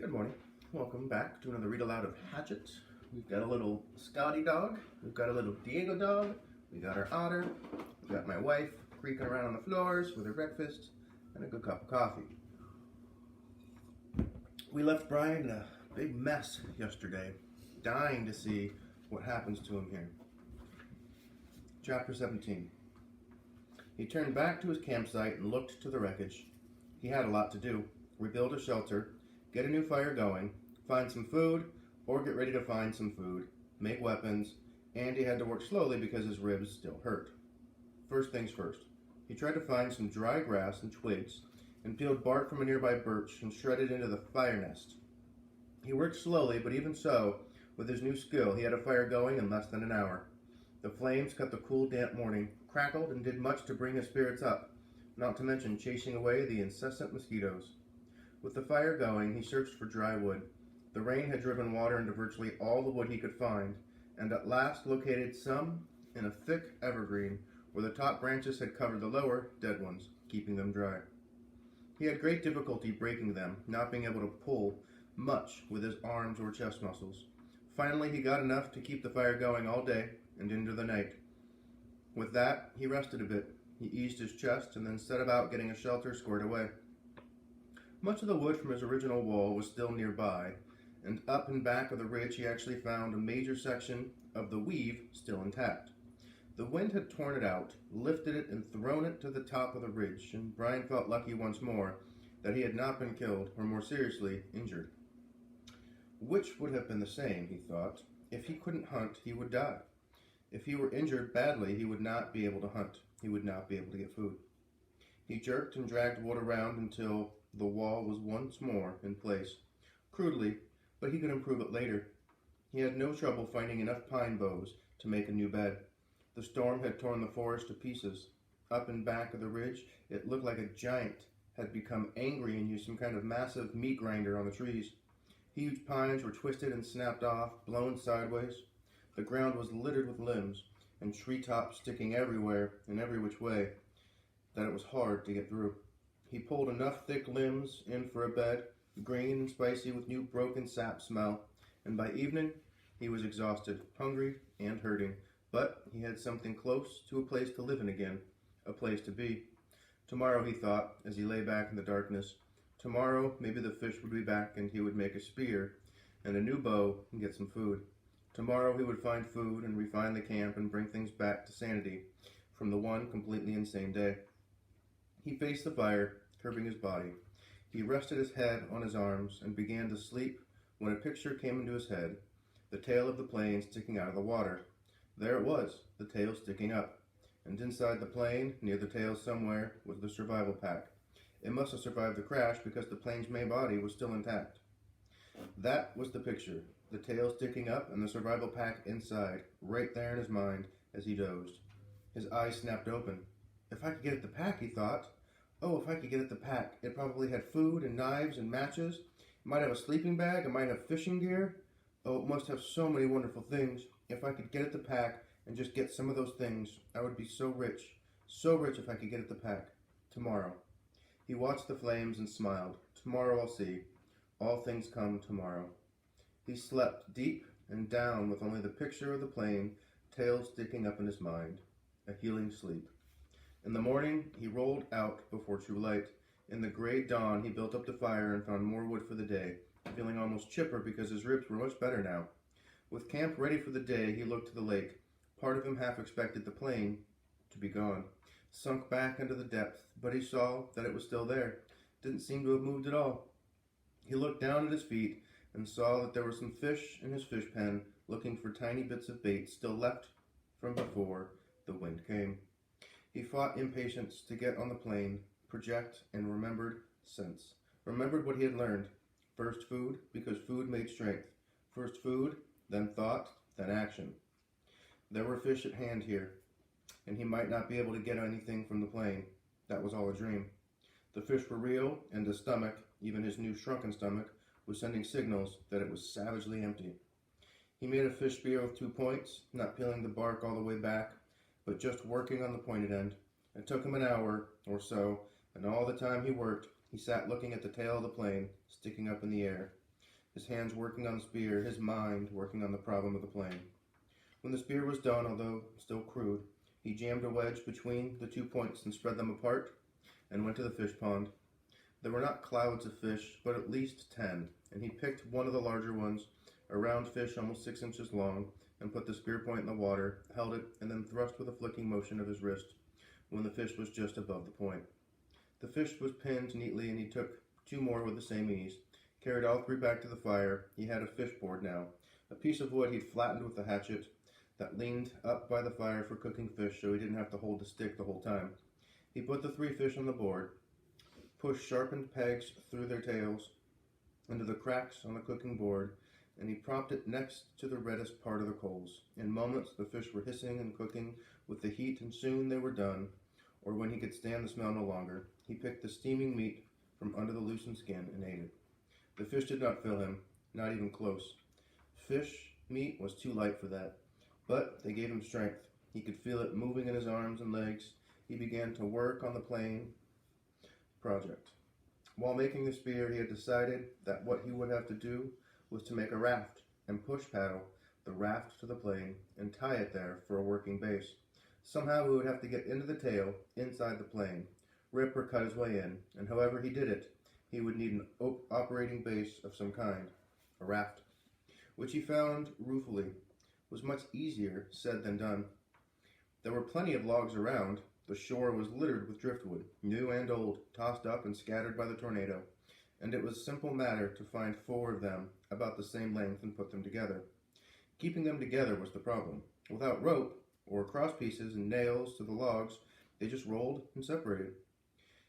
Good morning. Welcome back to another read aloud of Hatchet. We've got a little Scotty dog. We've got a little Diego dog. We got our otter. We've got my wife creaking around on the floors with her breakfast and a good cup of coffee. We left Brian in a big mess yesterday, dying to see what happens to him here. Chapter 17. He turned back to his campsite and looked to the wreckage. He had a lot to do. Rebuild a shelter, get a new fire going, find some food, or get ready to find some food, make weapons, and he had to work slowly because his ribs still hurt. First things first, he tried to find some dry grass and twigs and peeled bark from a nearby birch and shredded into the fire nest. He worked slowly, but even so, with his new skill, he had a fire going in less than an hour. The flames cut the cool, damp morning, crackled, and did much to bring his spirits up, not to mention chasing away the incessant mosquitoes. With the fire going, he searched for dry wood. The rain had driven water into virtually all the wood he could find, and at last located some in a thick evergreen where the top branches had covered the lower, dead ones, keeping them dry. He had great difficulty breaking them, not being able to pull much with his arms or chest muscles. Finally, he got enough to keep the fire going all day and into the night. With that, he rested a bit. He eased his chest and then set about getting a shelter squared away. Much of the wood from his original wall was still nearby, and up and back of the ridge he actually found a major section of the weave still intact. The wind had torn it out, lifted it, and thrown it to the top of the ridge, and Brian felt lucky once more that he had not been killed, or more seriously, injured. Which would have been the same, he thought. If he couldn't hunt, he would die. If he were injured badly, he would not be able to hunt. He would not be able to get food. He jerked and dragged wood around until the wall was once more in place. Crudely, but he could improve it later. He had no trouble finding enough pine boughs to make a new bed. The storm had torn the forest to pieces. Up and back of the ridge, it looked like a giant had become angry and used some kind of massive meat grinder on the trees. Huge pines were twisted and snapped off, blown sideways. The ground was littered with limbs, and treetops sticking everywhere in every which way that it was hard to get through. He pulled enough thick limbs in for a bed, green and spicy with new broken sap smell, and by evening he was exhausted, hungry, and hurting, but he had something close to a place to live in again, a place to be. Tomorrow, he thought, as he lay back in the darkness, tomorrow maybe the fish would be back and he would make a spear and a new bow and get some food. Tomorrow he would find food and refine the camp and bring things back to sanity from the one completely insane day. He faced the fire, curbing his body. He rested his head on his arms and began to sleep when a picture came into his head, the tail of the plane sticking out of the water. There it was, the tail sticking up, and inside the plane, near the tail somewhere, was the survival pack. It must have survived the crash because the plane's main body was still intact. That was the picture, the tail sticking up and the survival pack inside, right there in his mind as he dozed. His eyes snapped open. If I could get at the pack, he thought. Oh, if I could get at the pack. It probably had food and knives and matches. It might have a sleeping bag. It might have fishing gear. Oh, it must have so many wonderful things. If I could get at the pack and just get some of those things, I would be so rich. So rich if I could get at the pack. Tomorrow. He watched the flames and smiled. Tomorrow I'll see. All things come tomorrow. He slept deep and down with only the picture of the plane, tail sticking up in his mind. A healing sleep. In the morning, he rolled out before true light. In the gray dawn, he built up the fire and found more wood for the day, feeling almost chipper because his ribs were much better now. With camp ready for the day, he looked to the lake. Part of him half expected the plane to be gone, sunk back into the depth, but he saw that it was still there. Didn't seem to have moved at all. He looked down at his feet and saw that there were some fish in his fish pen, looking for tiny bits of bait still left from before the wind came. He fought impatience to get on the plane, project, and remembered sense. Remembered what he had learned. First food, because food made strength. First food, then thought, then action. There were fish at hand here, and he might not be able to get anything from the plane. That was all a dream. The fish were real, and his stomach, even his new shrunken stomach, was sending signals that it was savagely empty. He made a fish spear with 2 points, not peeling the bark all the way back, but just working on the pointed end. It took him an hour or so, and all the time he worked, he sat looking at the tail of the plane, sticking up in the air. his hands working on the spear, his mind working on the problem of the plane. When the spear was done, although still crude, he jammed a wedge between the 2 points and spread them apart and went to the fish pond. There were not clouds of fish, but at least 10, and he picked one of the larger ones, a round fish almost 6 inches long, and put the spear point in the water, held it, and then thrust with a flicking motion of his wrist when the fish was just above the point. The fish was pinned neatly, and he took 2 more with the same ease, carried all 3 back to the fire. He had a fish board now, a piece of wood he'd flattened with the hatchet that leaned up by the fire for cooking fish so he didn't have to hold the stick the whole time. He put the 3 fish on the board, pushed sharpened pegs through their tails into the cracks on the cooking board, and he propped it next to the reddest part of the coals. In moments, the fish were hissing and cooking with the heat, and soon they were done, or when he could stand the smell no longer, he picked the steaming meat from under the loosened skin and ate it. The fish did not fill him, not even close. Fish meat was too light for that, but they gave him strength. He could feel it moving in his arms and legs. He began to work on the plane project. While making the spear, he had decided that what he would have to do was to make a raft and push paddle the raft to the plane and tie it there for a working base. Somehow he would have to get into the tail inside the plane, rip or cut his way in, and however he did it, he would need an operating base of some kind, a raft, which he found ruefully was much easier said than done. There were plenty of logs around. The shore was littered with driftwood, new and old, tossed up and scattered by the tornado, and it was a simple matter to find 4 of them about the same length and put them together. Keeping them together was the problem. Without rope, or cross pieces and nails to the logs, they just rolled and separated.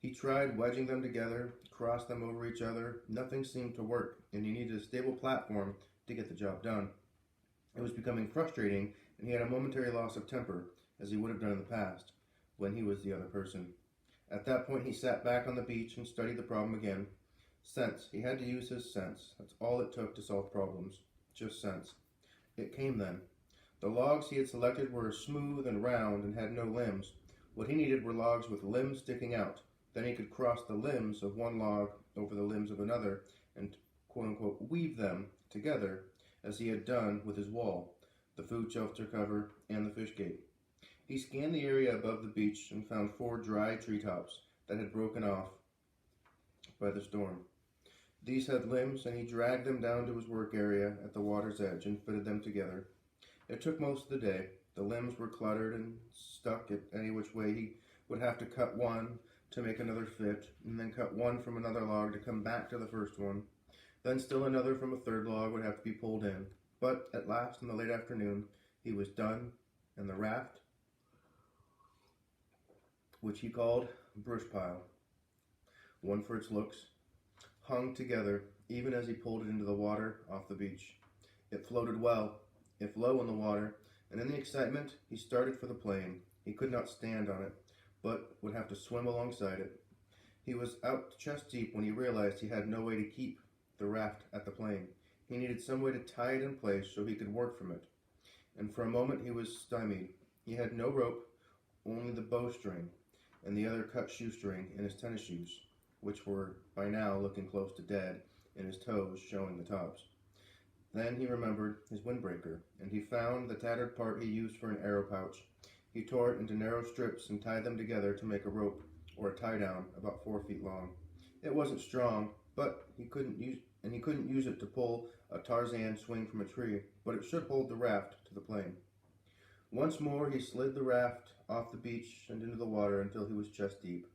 He tried wedging them together, crossed them over each other. Nothing seemed to work, and he needed a stable platform to get the job done. It was becoming frustrating, and he had a momentary loss of temper, as he would have done in the past, when he was the other person. At that point, he sat back on the beach and studied the problem again. Sense. He had to use his sense. That's all it took to solve problems. Just sense. It came then. The logs he had selected were smooth and round and had no limbs. What he needed were logs with limbs sticking out. Then he could cross the limbs of one log over the limbs of another and, quote-unquote, weave them together as he had done with his wall, the food shelter cover, and the fish gate. He scanned the area above the beach and found 4 dry treetops that had broken off by the storm. These had limbs, and he dragged them down to his work area at the water's edge and fitted them together. It took most of the day. The limbs were cluttered and stuck at any which way. He would have to cut one to make another fit, and then cut one from another log to come back to the first one. Then still another from a third log would have to be pulled in. But at last, in the late afternoon, he was done, and the raft, which he called brush pile, one for its looks, hung together even as he pulled it into the water off the beach. It floated well, if low in the water, and in the excitement, he started for the plane. He could not stand on it, but would have to swim alongside it. He was out chest deep when he realized he had no way to keep the raft at the plane. He needed some way to tie it in place so he could work from it. And for a moment he was stymied. He had no rope, only the bowstring and the other cut shoestring in his tennis shoes, which were by now looking close to dead, and his toes showing the tops. Then he remembered his windbreaker, and he found the tattered part he used for an arrow pouch. He tore it into narrow strips and tied them together to make a rope, or a tie-down, about 4 feet long. It wasn't strong, but he couldn't use it to pull a Tarzan swing from a tree, but it should hold the raft to the plane. Once more he slid the raft off the beach and into the water until he was chest deep.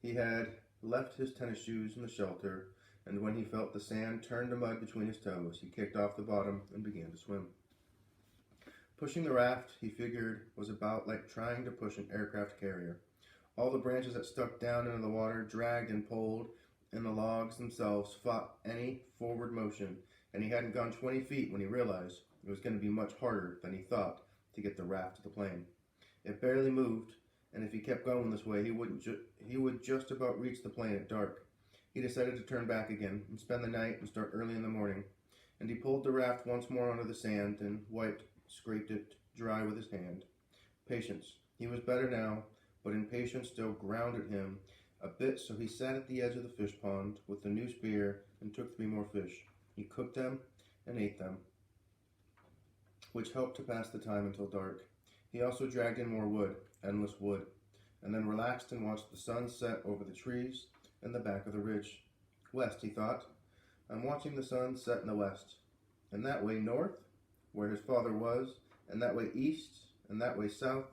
He had left his tennis shoes in the shelter, and when he felt the sand turn to mud between his toes, he kicked off the bottom and began to swim. Pushing the raft, he figured, was about like trying to push an aircraft carrier. All the branches that stuck down into the water dragged and pulled, and the logs themselves fought any forward motion, and he hadn't gone 20 feet when he realized it was going to be much harder than he thought to get the raft to the plane. It barely moved, and if he kept going this way, he would just about reach the plane at dark. He decided to turn back again and spend the night and start early in the morning, and he pulled the raft once more onto the sand and scraped it dry with his hand. Patience. He was better now, but impatience still grounded him a bit, so he sat at the edge of the fish pond with the new spear and took 3 more fish. He cooked them and ate them, which helped to pass the time until dark. He also dragged in more wood, endless wood, and then relaxed and watched the sun set over the trees and the back of the ridge. West, he thought. I'm watching the sun set in the west. And that way north, where his father was, and that way east, and that way south,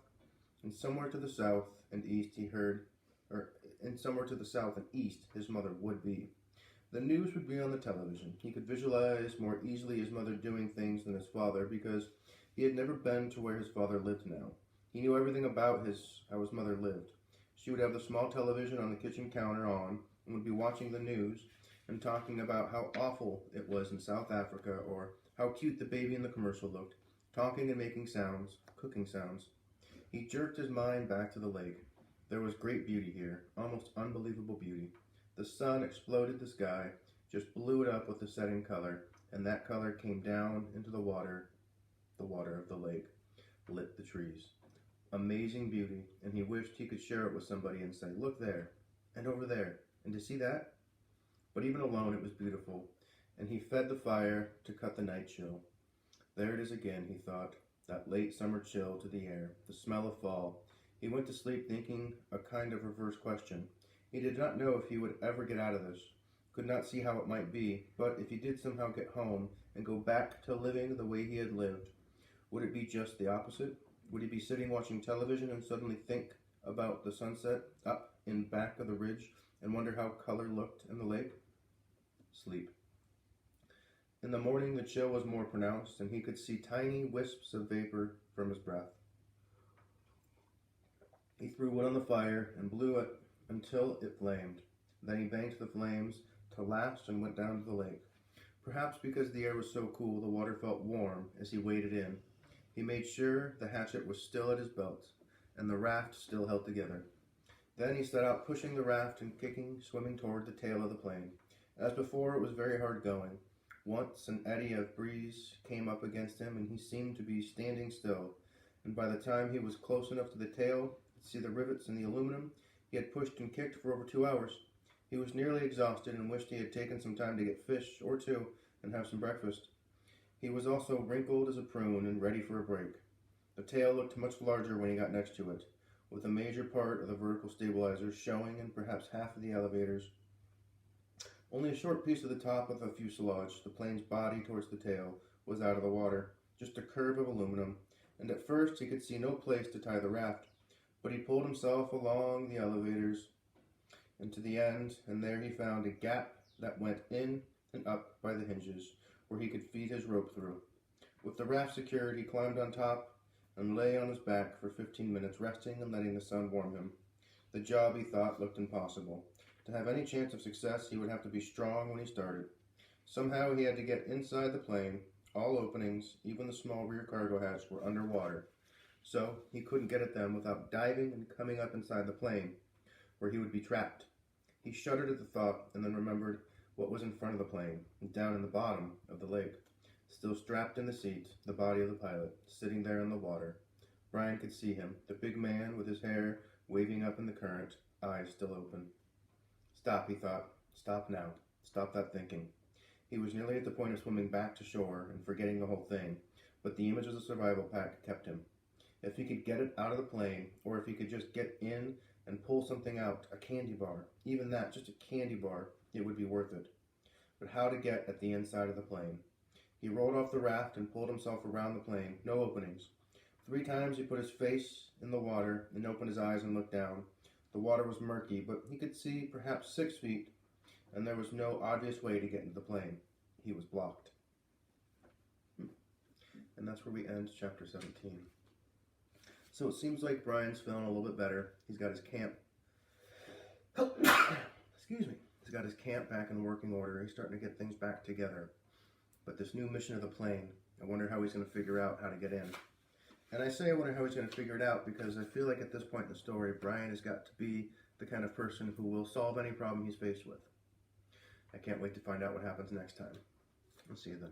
and somewhere to the south and east somewhere to the south and east his mother would be. The news would be on the television. He could visualize more easily his mother doing things than his father because he had never been to where his father lived now. He knew everything about how his mother lived. She would have the small television on the kitchen counter on and would be watching the news and talking about how awful it was in South Africa or how cute the baby in the commercial looked, talking and making sounds, cooking sounds. He jerked his mind back to the lake. There was great beauty here, almost unbelievable beauty. The sun exploded the sky, just blew it up with the setting color, and that color came down into the water of the lake, lit the trees. Amazing beauty, and he wished he could share it with somebody and say, look there, and over there, and to see that? But even alone it was beautiful, and he fed the fire to cut the night chill. There it is again, he thought, that late summer chill to the air, the smell of fall. He went to sleep thinking a kind of reverse question. He did not know if he would ever get out of this, could not see how it might be, but if he did somehow get home and go back to living the way he had lived, would it be just the opposite? Would he be sitting watching television and suddenly think about the sunset up in back of the ridge and wonder how color looked in the lake? Sleep. In the morning the chill was more pronounced and he could see tiny wisps of vapor from his breath. He threw wood on the fire and blew it until it flamed. Then he banked the flames to last and went down to the lake. Perhaps because the air was so cool, the water felt warm as he waded in. He made sure the hatchet was still at his belt and the raft still held together. Then he set out pushing the raft and kicking, swimming toward the tail of the plane. As before, it was very hard going. Once an eddy of breeze came up against him and he seemed to be standing still, and by the time he was close enough to the tail to see the rivets in the aluminum, he had pushed and kicked for over 2 hours. He was nearly exhausted and wished he had taken some time to get fish or two and have some breakfast. He was also wrinkled as a prune and ready for a break. The tail looked much larger when he got next to it, with a major part of the vertical stabilizers showing and perhaps half of the elevators. Only a short piece of the top of the fuselage, the plane's body towards the tail, was out of the water, just a curve of aluminum, and at first he could see no place to tie the raft. But he pulled himself along the elevators and to the end, and there he found a gap that went in and up by the hinges, where he could feed his rope through. With the raft secured, he climbed on top and lay on his back for 15 minutes, resting and letting the sun warm him. The job, he thought, looked impossible. To have any chance of success, he would have to be strong when he started. Somehow he had to get inside the plane. All openings, even the small rear cargo hatch, were underwater. So he couldn't get at them without diving and coming up inside the plane, where he would be trapped. He shuddered at the thought and then remembered what was in front of the plane, and down in the bottom of the lake. Still strapped in the seat, the body of the pilot, sitting there in the water. Brian could see him, the big man with his hair waving up in the current, eyes still open. Stop, he thought. Stop now. Stop that thinking. He was nearly at the point of swimming back to shore and forgetting the whole thing, but the image of the survival pack kept him. If he could get it out of the plane, or if he could just get in and pull something out, a candy bar, even that, just a candy bar, it would be worth it. But how to get at the inside of the plane? He rolled off the raft and pulled himself around the plane. No openings. 3 times he put his face in the water and opened his eyes and looked down. The water was murky, but he could see perhaps 6 feet, and there was no obvious way to get into the plane. He was blocked. And that's where we end chapter 17. So it seems like Brian's feeling a little bit better. He's got his camp. Excuse me. He's got his camp back in working order. He's starting to get things back together. But this new mission of the plane, I wonder how he's going to figure out how to get in. And I say I wonder how he's going to figure it out because I feel like at this point in the story, Brian has got to be the kind of person who will solve any problem he's faced with. I can't wait to find out what happens next time. I'll see you then.